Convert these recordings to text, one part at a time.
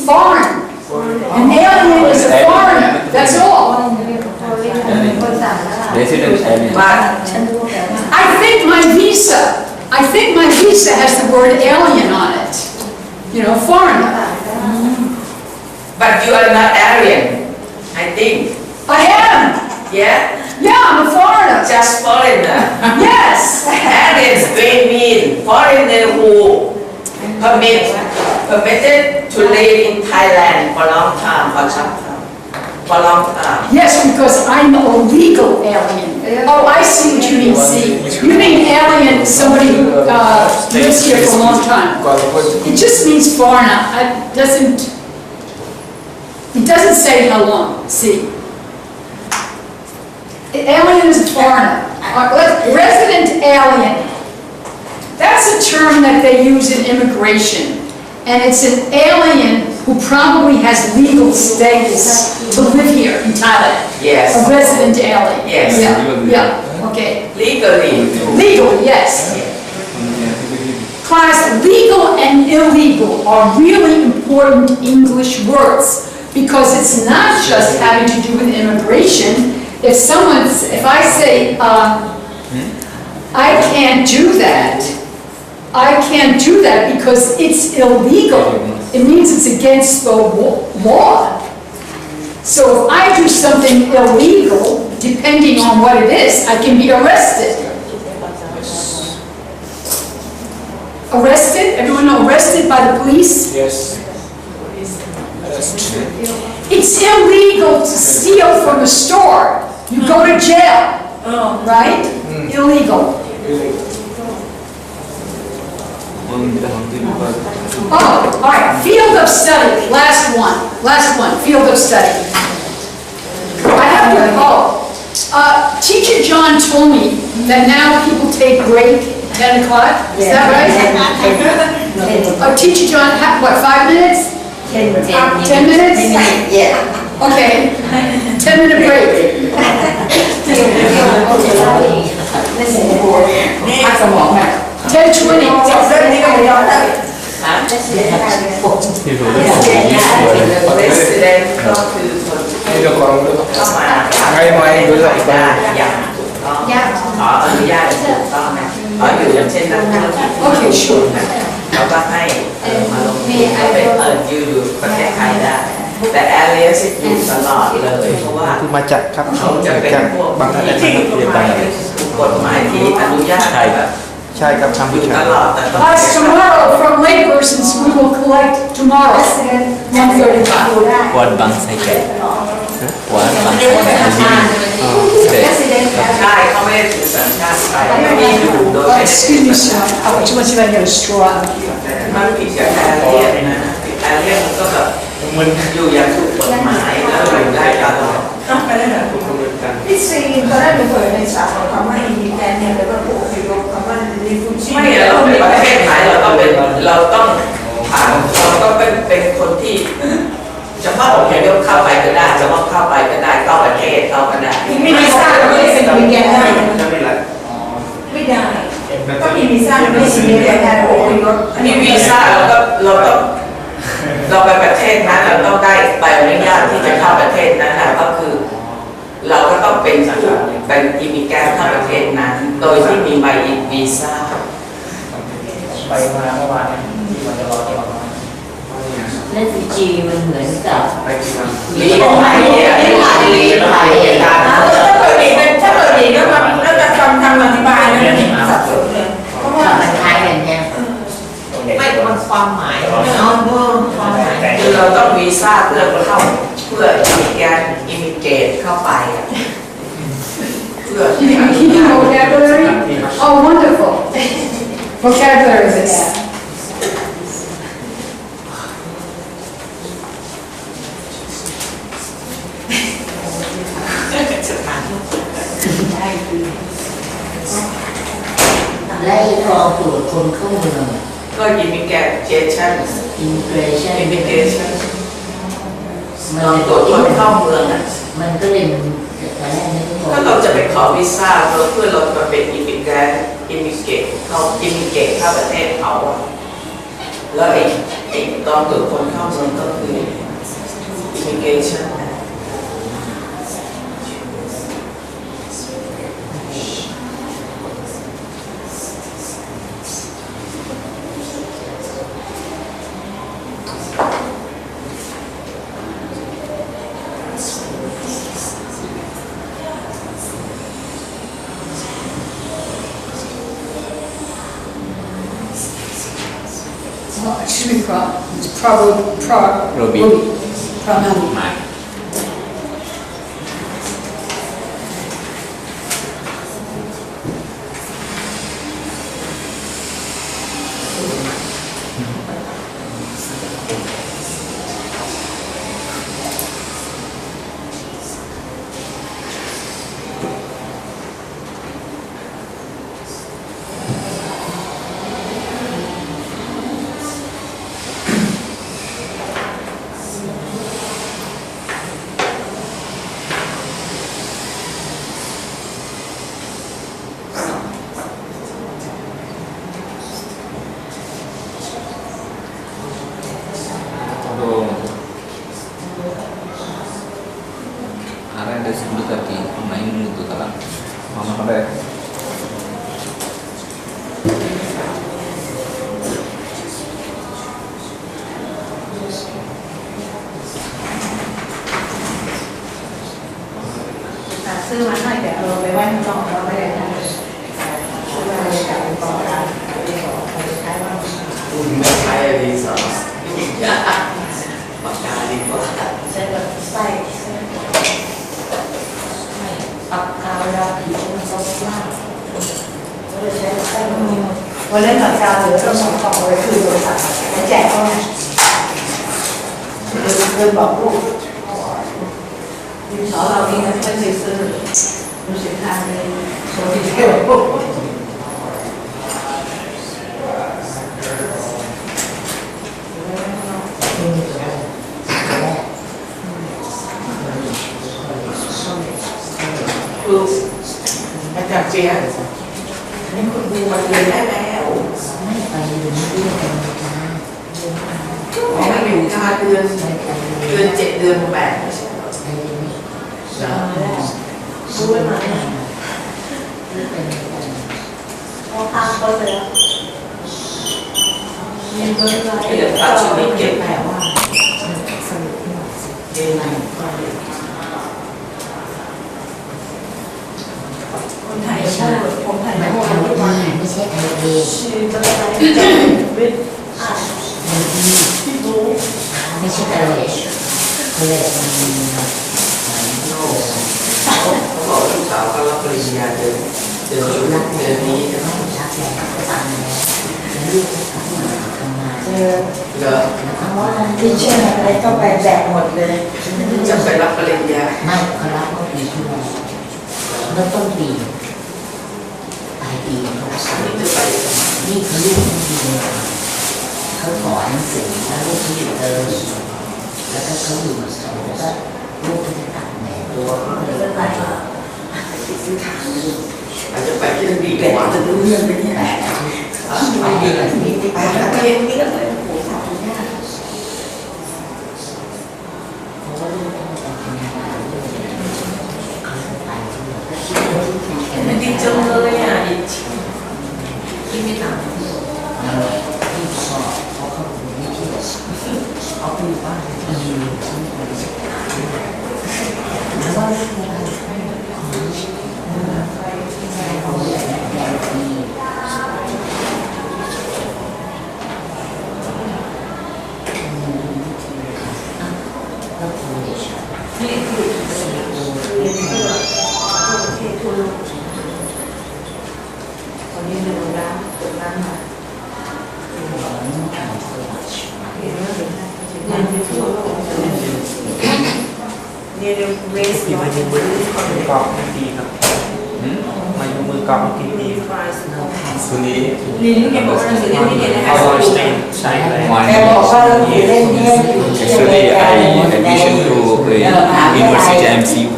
Foreign. An alien is a foreigner. That's all. Resident alien. I think my visa has the word alien on it. You know, foreigner. But you are not alien, I think. I am. Yeah? Yeah, I'm a foreigner. Just foreigner. Yes. Aliens may mean foreigner who permitted to live in Thailand for a long time, for some time. For a long time. Yes, because I'm a legal alien. Oh, I see what you mean. See, you mean alien, somebody who lives here for a long time. It just means foreigner. It doesn't say how long. See, alien is a foreigner. Resident alien. That's a term that they use in immigration, and it's an alien who probably has legal status to live here in Thailand. Yes. A resident alien. Yes. Yeah, okay. Legally. Legal, yes. Class, legal and illegal are really important English words because it's not just having to do with immigration. If I say, I can't do that, I can't do that because it's illegal. It means it's against the law. So if I do something illegal, depending on what it is, I can be arrested. Arrested? Everyone know arrested by the police? Yes. It's illegal to steal from a store. You go to jail, right? Illegal. Oh, all right, field of study, last one, field of study. I have to, Teacher John told me that now people take break at 10 o'clock, is that right? Teacher John, what, 5 minutes? 10 minutes? Yeah. Okay, 10-minute break. Okay. 10:20. Ngày mai đối lại ba. Okay, sure. เขาก็ให้มาลงทุนก็เป็นยืนอยู่ประเทศไทยได้แต่แอเรียสิอยู่ตลอดเลยเพราะว่า คือมาจากครับ เขาจะเป็น จาก พวก บางท่านอาจจะเรียนบาง กฎหมายที่อนุญาตแบบ ใช่ครับกัมพู อยู่ ชา ตลอดแต่ต้อง Tomorrow from laypersons we will collect tomorrow 1:35. Buat bangsa kita. Buat bangsa kita. ใช่เขาไม่ได้ถือสัญชาติไทยที่อยู่โดย Excuse me, sir. Too much if I get a straw out here. มันผิดกับแอเรียนะแอเรียมันก็แบบมันอยู่อย่างถูกกฎหมายแล้วอยู่ได้ตลอด ที่ซีนตอนแรกเราเปิดในฉากของคำว่าอินดิแพนเนี่ยแล้วก็ผูกอยู่กับคำว่ารีฟูจี ไม่เราเป็นประเทศไทยเราต้องผ่านเราต้องเป็นคนที่จะว่าอพยพเข้าไปก็ได้จะว่าเข้าไปก็ได้เข้าประเทศเข้าก็ได้ มีวีซ่าเราไม่ได้เป็นวีแกนได้ ไม่ได้ก็มีวีซ่าเราไม่ได้เป็นวีแกนได้โอ้ยรถ อันนี้วีซ่าเราไปประเทศนั้นเราต้องได้ใบอนุญาตที่จะเข้าประเทศนั้นนะก็คือ เราก็ต้องเป็นอิมิแกรนต์เข้าประเทศนั้นโดยที่มีใบวีซ่า ไปมาเมื่อวานที่มันจะรอที่ออกมา เล่นจีมันเหมือนกับ ไปกี่วัน ลีภัยถ้าเกิดดีก็มันน่าจะทำอธิบายนะสับสนเลยเพราะว่ามันคล้ายกันไงไม่มันความหมายความหมาย คือเราต้องวีซ่าเพื่อเข้าเพื่ออิมิเกรตเข้าไปเพื่อ Vocabulary? Oh, wonderful. Vocabulary is และไอ้กองตรวจคนเข้าเมือง ก็ immigration อิมิเกรชั่น immigration มั เราตรวจคนเข้าเมืองอ่ะ มันก็เลยแต่แรกไม่ได้บอก ถ้าเราจะไปขอวีซ่าเพื่อเราจะเป็นอิมิเกรตเข้าประเทศเขาอะแล้วไอ้ตอนตรวจคนเข้าเมืองก็คือ immigration Well, it should be probably Robbie. มา ada 10 tadi main itu kan mama ada ซื้อมาให้แต่เราไปไว้ข้างนอกเราไม่ได้นะซื้อมาเลยกลับไปก่อนนะไปก่อนไปใช้บ้าง ไม่ใช่ดีสอปากกาดีกว่า ใช้แบบใส่ปากกาเวลาขีดมันก็ล่างก็เลยใช้ใส่วันเล่นปากกาเหลือเราสองกล่องไว้คืนโทรศัพท์แจกเขาไงเดินบอกลูกดินสอเราเองนะไม่เคยซื้อรู้สึกทางในโซเชียลคืออาจารย์เจียนี่คุณดูมาเรียนได้แล้วไม่ไปเรียนไม่ได้กันนะไม่อยู่ค่าเดือน7 เดือน8ไม่ใช่รู้ไหมพอพักก็เลยมีเบอร์อะไรเดี๋ยวตัดชีวิตเก็บแต่ว่าสรุปเดือนไหนก็คนไทยพูดคนไทยพูดไม่ใช่ไทยเองชื่ออะไรวิทย์พี่บูไม่ใช่ทะเลทะเลมันเขาบอกลูกสาวเขารับปริญญาเดือนนี้จะต้อง รักแม่ก็ตามแล้วลูกก็ทำงานเจอ เหรอ เพราะว่าที่เชื่ออะไรก็ไปแจกหมดเลย จะไปรับปริญญาไม่เขารับเมื่อปีที่แล้วเริ่มต้นปีปลายปีเขาสั่ง นี่จะไป นี่คือลูกที่ดีเขาขอหนังสือแล้วลูกที่อยู่เติมแล้วก็เขาอยู่สองแล้วก็ลูกก็จะตัดแหนตัวเขาเลยไปซื้อขาย อาจจะไปที่ดี แก กว่า จะรู้เรื่องไปที่ไหนไปดีกว่าที่นี่ไปแล้วเองนี่ก็เลยโอ้โหทำยากเพราะว่าลูกต้องไปทำงานเขาไปก็คิดว่าที่แข่ง ไม่ดีจังเลยอ่ะ ที่ไม่ต่างที่ที่พ่อเขาเข้าไปไม่ที่เขาไปอยู่บ้านที่มีที่ไปแล้วว่าลูกอะไรเขาอยากได้ที่แล้วทำเด็กที่คือเรียนเพื่อที่ทั่วโลกตอนนี้เดินร้านเปิดร้านมาเรียนที่ทั่วโลกเรียนเวสต์ร้อย กรอบดีครับ cognitive ตัวนี้ ลินแกบอกว่าหนังสือเล่มนี้เรียนในไฮส How คูล much time ใช้อะไร แต่บอกว่าเราอยู่เล่นเนี่ยอยู่ที่ Actually, I admission to University MCU.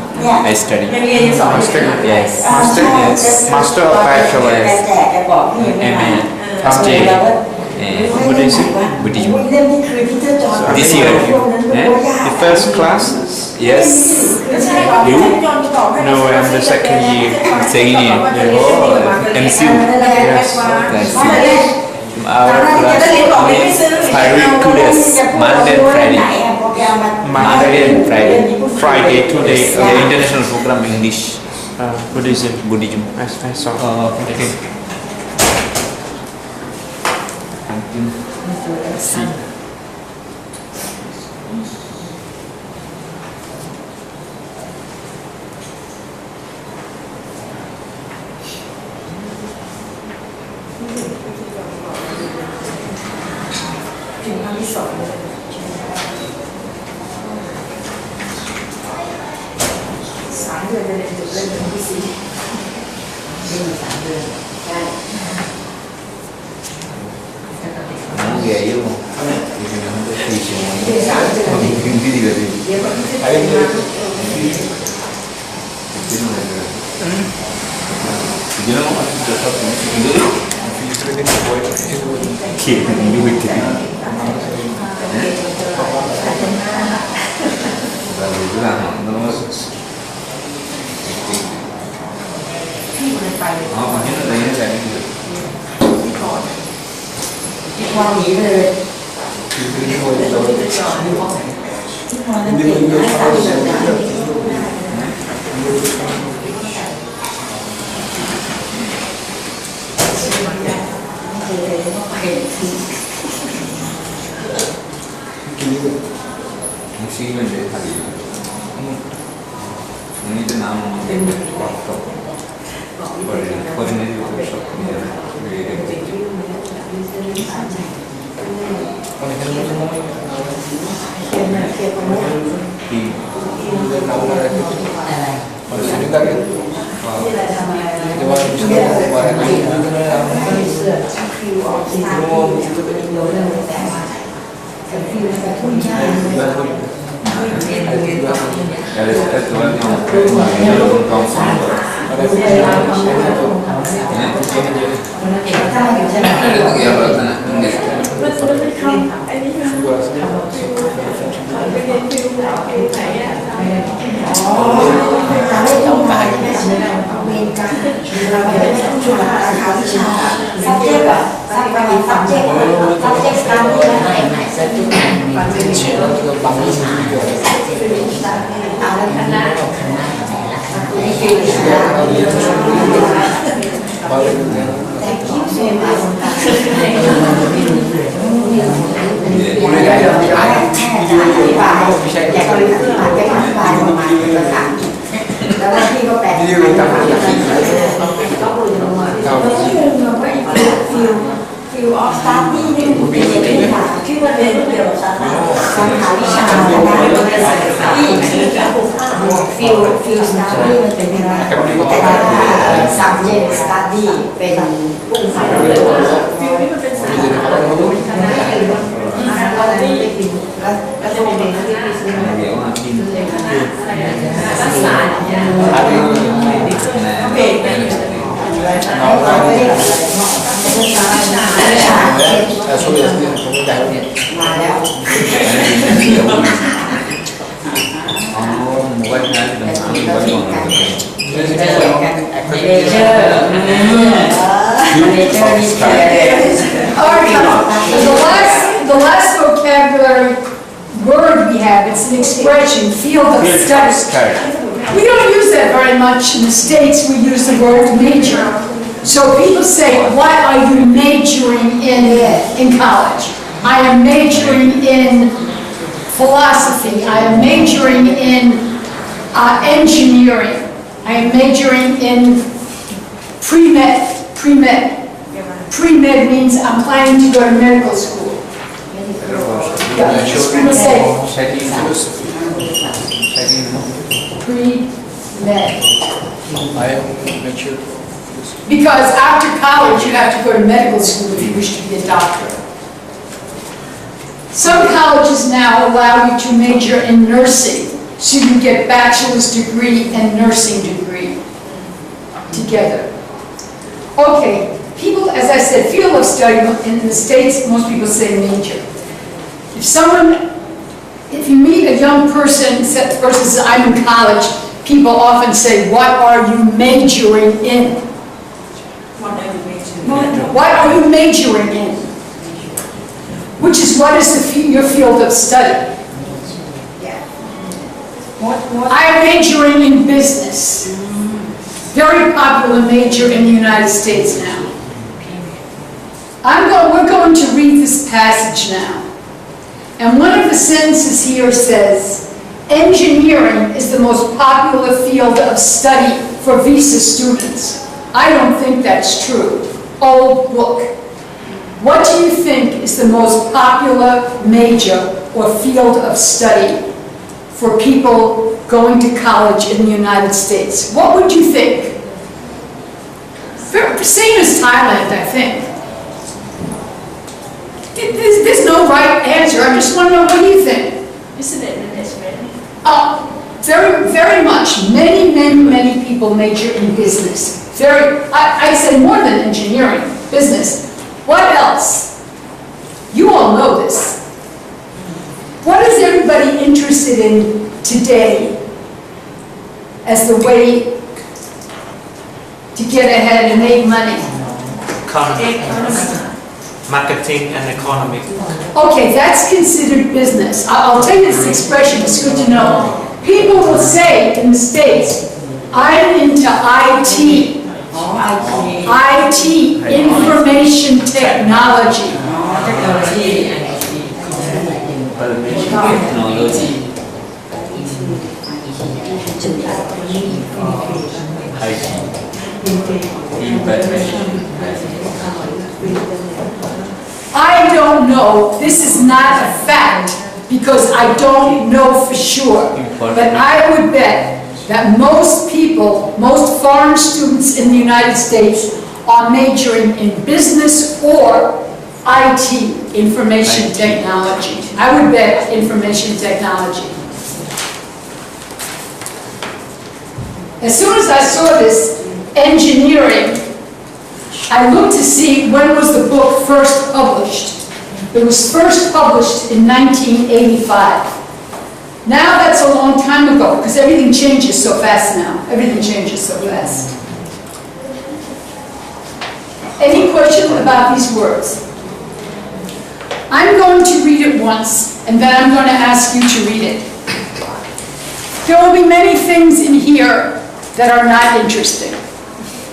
I study. ยังเรียนอยู่สองอยู่ Yes. Master of Bachelor แจกแกบอกนี่ MA. ทำเจ Buddhism. เล่มนี้คือที่เจ้าจอ This year. The first classes Yes. ใช่ครับที่จอนบอกให้ No, I'm the second year. Second year. MCU. Yes. That's it. Our class 5 week 2 days. Monday and Friday. Monday and Friday. Friday 2 days International program English. Buddhism Buddhism. I saw Okay. Thank you. See. ถึงครั้งที่สองเลย3 เดือนจะเรียนจบเล่มที่4 เล่น3 เดือนได้ Nóng ghê yếu không? Thì mình không có thi trường ngoài. เรียน3 เดือน Không cái gì cả đi. เดี๋ยววันที่จะมา Chứ nó là chứ nó không được thật cũng chỉ được. Khi mình đi việc thì và vì cứ làm nó ที่มันไป nó còn hết nó lấy nó chạy đi được. ที่ความหนีเลย ที่จะจอดอยู่ห้องไหน ที่ความนั้นเป็นให้3 เดือนนะ Không xí mình để thả đi. Ini itu nama workshop. Coordinated workshop. The last vocabulary word we have, it's an expression, field of study. We don't use that very much in the States. We use the word major. So people say, what are you majoring in college? I am majoring in philosophy. I am majoring in engineering. I am majoring in pre-med. Pre-med means I'm planning to go to medical school. Yeah, people say pre-med. I am mature. Because after college, you have to go to medical school if you wish to be a doctor. Some colleges now allow you to major in nursing, so you get bachelor's degree and nursing degree together. Okay, people, as I said, field of study in the States, most people say major. If you meet a young person, the person says, I'm in college, people often say, what are you majoring in? What are you majoring in? Which is, what is your field of study? I'm majoring in business. Very popular major in the United States now. We're going to read this passage now. And one of the sentences here says, engineering is the most popular field of study for visa students. I don't think that's true. Old book. What do you think is the most popular major or field of study for people going to college in the United States? What would you think? Same as Thailand, I think. There's no right answer. I just want to know, what do you think? Isn't it management? Very, very much. Many people major in business. I'd say more than engineering, business. What else? You all know this. What is everybody interested in today as the way to get ahead and make money? Economy. Marketing and economy. Okay, that's considered business. I'll tell you this expression, it's good to know. People will say in the States, I'm into IT. IT, information technology. I don't know. This is not a fact because I don't know for sure. But I would bet that most people, most foreign students in the United States are majoring in business or IT, information technology. I would bet information technology. As soon as I saw this, engineering, I looked to see when was the book first published. It was first published in 1985. Now that's a long time ago, because everything changes so fast now. Everything changes so fast. Any question about these words? I'm going to read it once, and then I'm going to ask you to read it. There will be many things in here that are not interesting.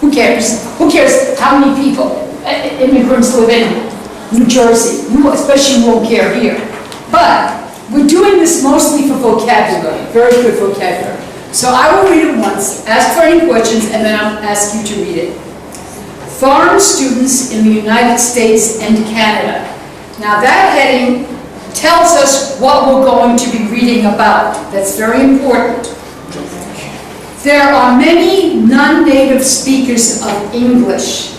Who cares? Who cares how many people, immigrants live in New Jersey? You especially won't care here. But we're doing this mostly for vocabulary, very good vocabulary. So I will read it once, ask for any questions, and then I'll ask you to read it. Foreign students in the United States and Canada. Now that heading tells us what we're going to be reading about. That's very important. There are many non-native speakers of English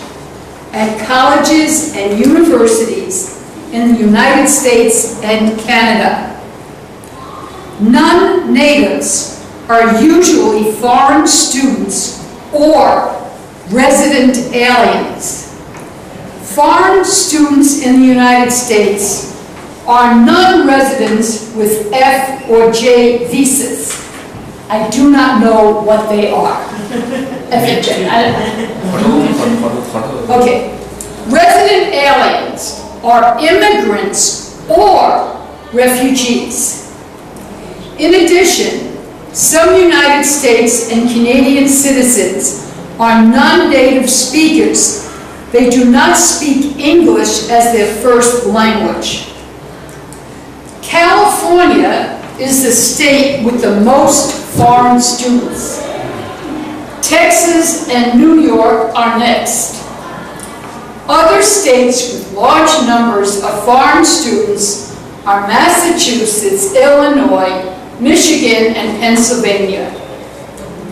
at colleges and universities in the United States and Canada. Non-natives are usually foreign students or resident aliens. Foreign students in the United States are non-residents with F or J visas. I do not know what they are. F and J. Okay. Resident aliens are immigrants or refugees. In addition, some United States and Canadian citizens are non-native speakers. They do not speak English as their first language. California is the state with the most foreign students. Texas and New York are next. Other states with large numbers of foreign students are Massachusetts, Illinois, Michigan, and Pennsylvania.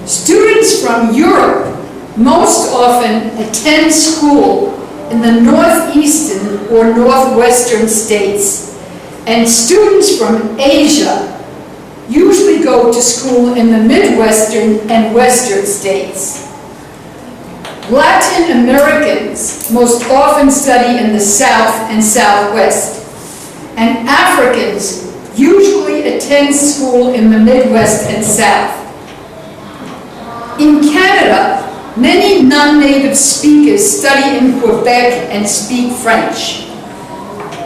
Students from Europe most often attend school in the northeastern or northwestern states, and students from Asia usually go to school in the Midwestern and Western states. Latin Americans most often study in the South and Southwest, and Africans usually attend school in the Midwest and South. In Canada, many non-native speakers study in Quebec and speak French.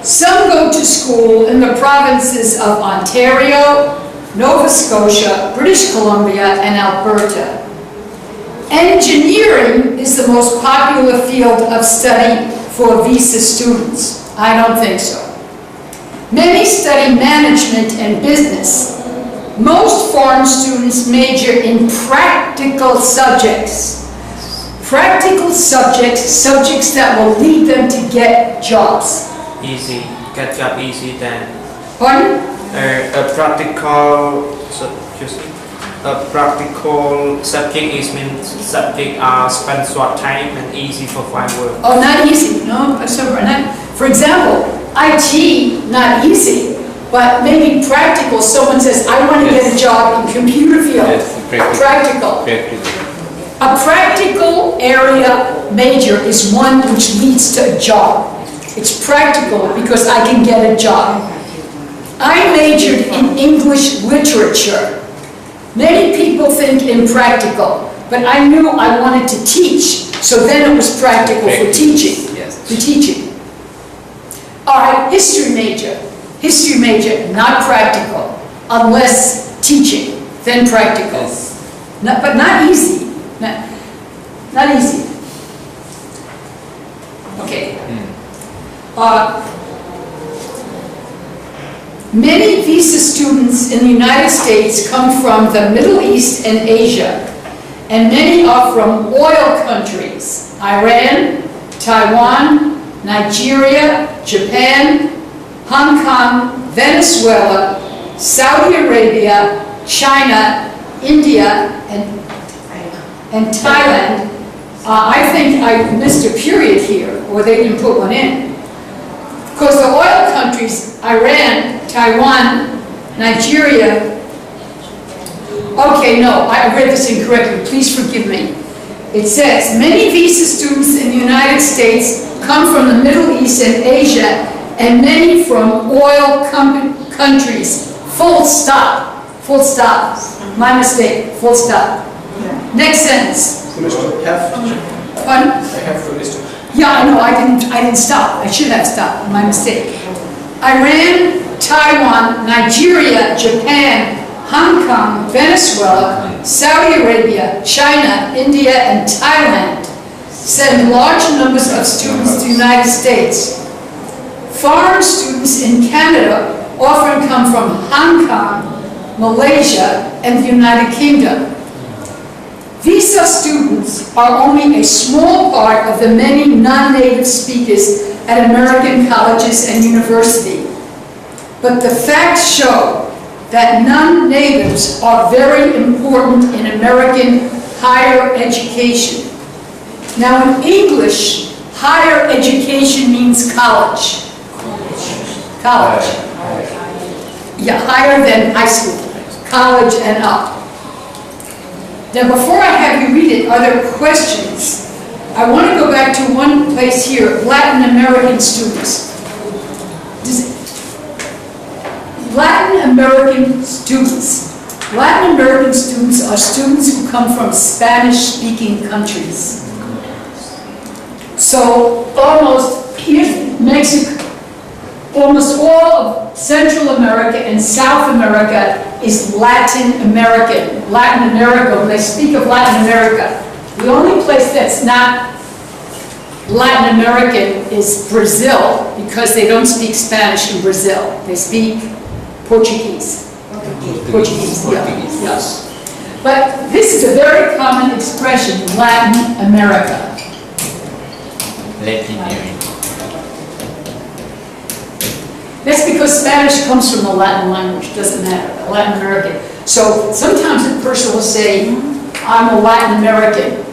Some go to school in the provinces of Ontario, Nova Scotia, British Columbia, and Alberta. Engineering is the most popular field of study for visa students. I don't think so. Many study management and business. Most foreign students major in practical subjects. Practical subjects, subjects that will lead them to get jobs. Easy, get job easy then. Pardon? A practical subject is means subject spend short time and easy for find work. Oh, not easy. No, for example, IT, not easy, but maybe practical. Someone says, I want to get a job in computer field. Yes, Practical. A practical area major is one which leads to a job. It's practical because I can get a job. I majored in English literature. Many people think impractical, but I knew I wanted to teach, so then it was practical for teaching. Yes. For teaching. All right, history major. History major, not practical, unless teaching, then practical. Yes. But not easy. Not easy. Okay. Many visa students in the United States come from the Middle East and Asia, and many are from oil countries: Iran, Taiwan, Nigeria, Japan, Hong Kong, Venezuela, Saudi Arabia, China, India, and Thailand. I think I missed a period here, or they didn't put one in. Because the oil countries, Iran, Taiwan, Nigeria, okay, no, I read this incorrectly, please forgive me. It says, many visa students in the United States come from the Middle East and Asia, and many from oil countries. Full stop. Full stop. My mistake. Full stop. Next sentence. Pardon? Yeah, I know, I didn't stop. I should have stopped. My mistake. Iran, Taiwan, Nigeria, Japan, Hong Kong, Venezuela, Saudi Arabia, China, India, and Thailand send large numbers of students to the United States. Foreign students in Canada often come from Hong Kong, Malaysia, and the United Kingdom. Visa students are only a small part of the many non-native speakers at American colleges and universities. But the facts show that non-natives are very important in American higher education. Now in English, higher education means college. College. Yeah, higher than high school. College and up. Now before I have you read it, are there questions? I want to go back to one place here, Latin American students. Latin American students. Latin American students are students who come from Spanish-speaking countries. So almost, here's Mexico, almost all of Central America and South America is Latin American. Latin America, when they speak of Latin America, the only place that's not Latin American is Brazil, because they don't speak Spanish in Brazil. They speak Portuguese. Portuguese, yeah. Yes. But this is a very common expression, Latin America. Latin America. That's because Spanish comes from the Latin language, doesn't matter, Latin American. So sometimes a person will say, I'm a Latin American.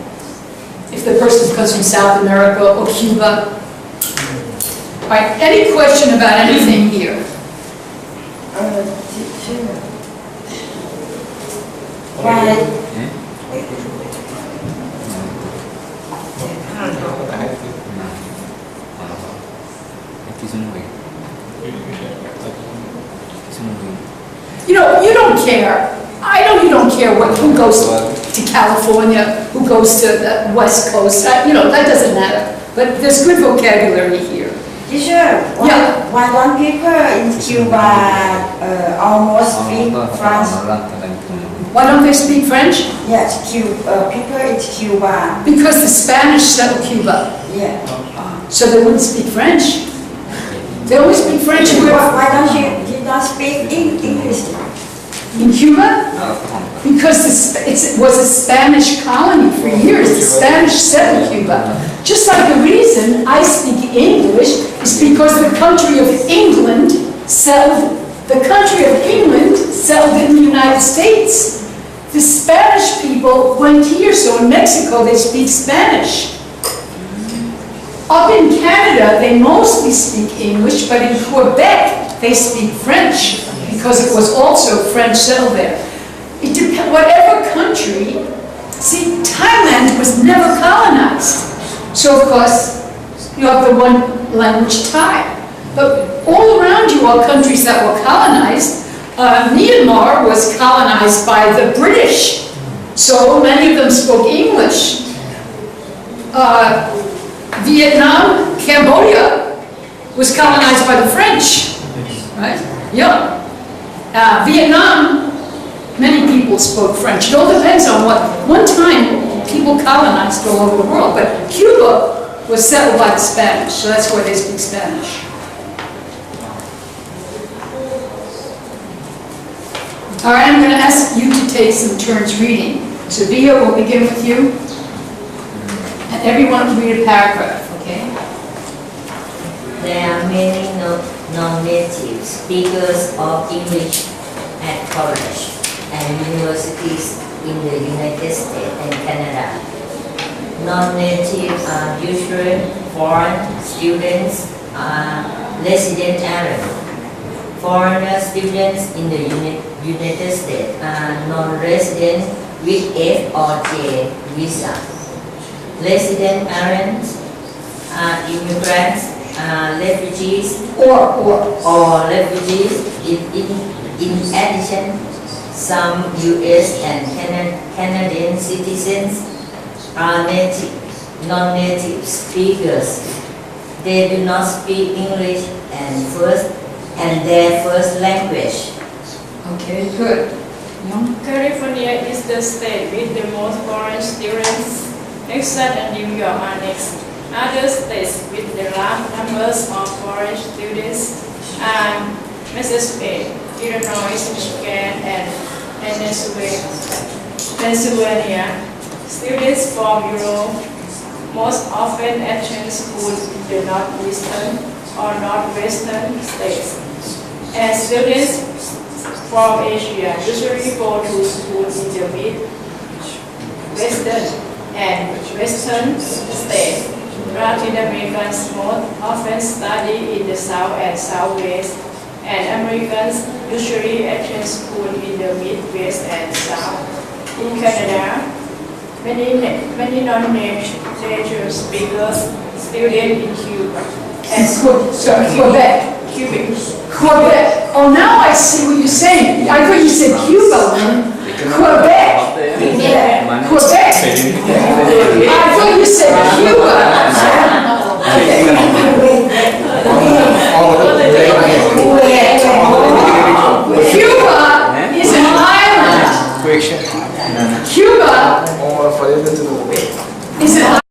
if the person comes from South America or Cuba. All right, any question about anything here? You know, you don't care. I know you don't care who goes to California, who goes to the West Coast. You know, that doesn't matter. But there's good vocabulary here. Teacher, why don't people in Cuba almost speak French? Why don't they speak French? Yes, people in Cuba. Because the Spanish settled Cuba. Yeah. So they wouldn't speak French. They only speak French. Why don't you not speak English? In Cuba? Because it was a Spanish colony for years. The Spanish settled Cuba. Just like the reason I speak English is because the country of England settled in the United States. The Spanish people went here, so in Mexico they speak Spanish. Up in Canada, they mostly speak English, but in Quebec, they speak French, because it was also French settled there. It depends, whatever country, see, Thailand was never colonized. So of course, you have the one language Thai. But all around you are countries that were colonized. Myanmar was colonized by the British, so many of them spoke English. Vietnam, Cambodia was colonized by the French, right? Yeah. Vietnam, many people spoke French. It all depends on what. One time, people colonized all over the world, but Cuba was settled by the Spanish, so that's why they speak Spanish. All right, I'm going to ask you to take some turns reading. So Via, we'll begin with you. And everyone will read a paragraph, okay? There are many non-native speakers of English at college and universities in the United States and Canada. Non-native are usually foreign students are resident alien. Foreigner students in the United States are non-resident with F or J visa. Resident aliens are immigrants, refugees, or refugees. In addition, some U.S. and Canadian citizens are non-native speakers. They do not speak English and their first language. Okay, good. California is the state with the most foreign students. Texas and New York are next. Other states with the large numbers of foreign students are Mississippi, Illinois, Michigan, and Pennsylvania. Students from Europe most often attend school in the northeastern or northwestern states. And students from Asia usually go to school in the mid-western and western states. Latin Americans most often study in the south and southwest, and Americans usually attend school in the midwest and south. In Canada, many non-native speakers student in Cuba and Quebec. Oh, now I see what you're saying. I thought you said Cuba. Quebec. Yeah. Quebec. I thought you said Cuba. Cuba is an island. Cuba is an island.